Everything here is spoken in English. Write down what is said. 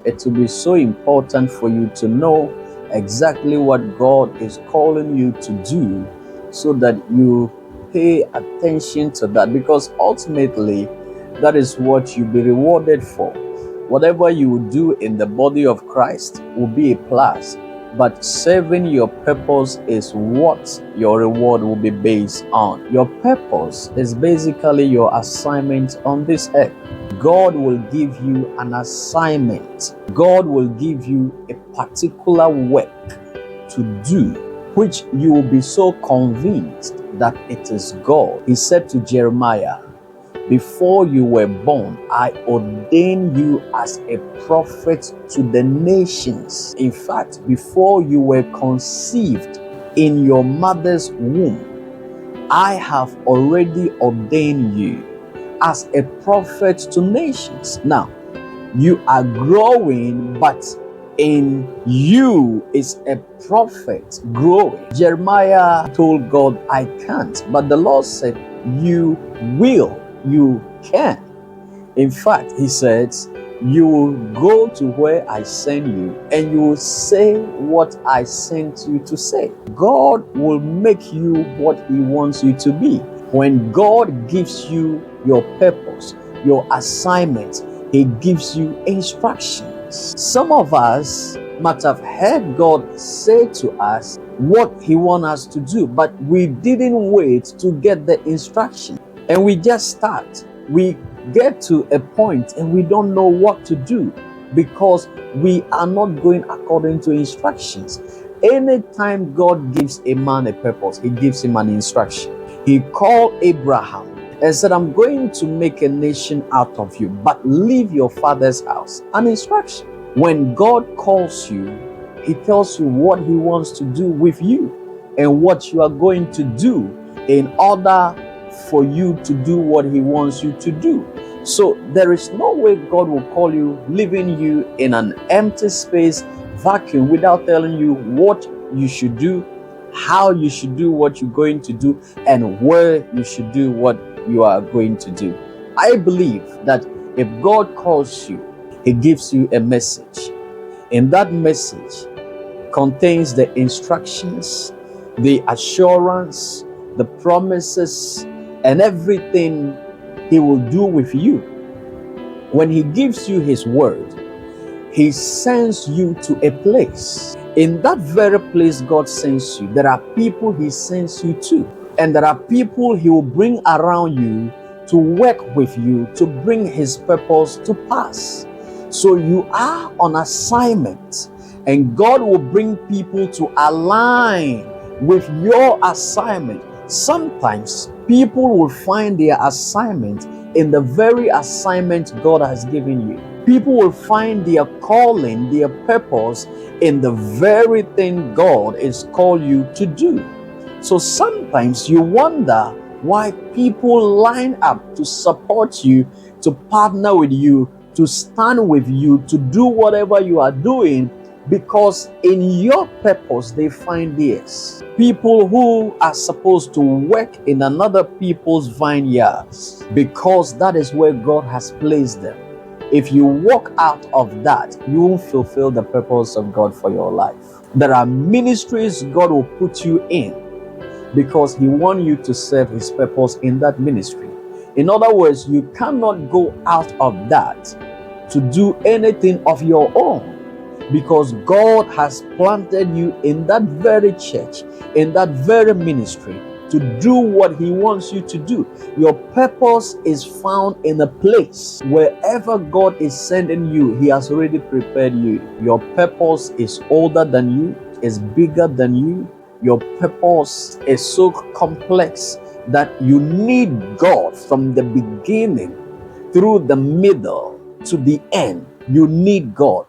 It will be so important for you to know exactly what God is calling you to do so that you pay attention to that, because ultimately that is what you'll be rewarded for. Whatever you will do in the body of Christ will be a plus, but serving your purpose is what your reward will be based on. Your purpose is basically your assignment on this earth. God will give you an assignment. God will give you a particular work to do, which you will be so convinced that it is God. He said to Jeremiah, before you were born, I ordained you as a prophet to the nations. In fact, before you were conceived in your mother's womb, I have already ordained you as a prophet to nations. Now, you are growing, but in you is a prophet growing. Jeremiah told God, I can't. But the Lord said, you will, you can. In fact, he says, you will go to where I send you and you will say what I sent you to say. God will make you what he wants you to be. When God gives you your purpose, your assignment, he gives you instructions. Some of us might have heard God say to us what he wants us to do, but we didn't wait to get the instruction. And we just start. We get to a point and we don't know what to do because we are not going according to instructions. Anytime God gives a man a purpose, he gives him an instruction. He called Abraham and said, I'm going to make a nation out of you, but leave your father's house. An instruction. When God calls you, he tells you what he wants to do with you and what you are going to do in order for you to do what he wants you to do. So there is no way God will call you, leaving you in an empty space, vacuum, without telling you what you should do, how you should do what you're going to do, and where you should do what you are going to do. I believe that if God calls you, he gives you a message. And that message contains the instructions, the assurance, the promises, and everything he will do with you. When he gives you his word, he sends you to a place. In that very place God sends you, there are people he sends you to. And there are people he will bring around you to work with you to bring his purpose to pass. So you are on assignment, and God will bring people to align with your assignment. Sometimes people will find their assignment in the very assignment God has given you. People will find their calling, their purpose in the very thing God is called you to do. So sometimes you wonder why people line up to support you, to partner with you, to stand with you, to do whatever you are doing, because in your purpose they find theirs. People who are supposed to work in another people's vineyards, because that is where God has placed them. If you walk out of that, you will fulfill the purpose of God for your life. There are ministries God will put you in because he wants you to serve his purpose in that ministry. In other words, you cannot go out of that to do anything of your own, because God has planted you in that very church, in that very ministry, to do what he wants you to do. Your purpose is found in a place. Wherever God is sending you, he has already prepared you. Your purpose is older than you, is bigger than you. Your purpose is so complex that you need God from the beginning through the middle to the end. You need God.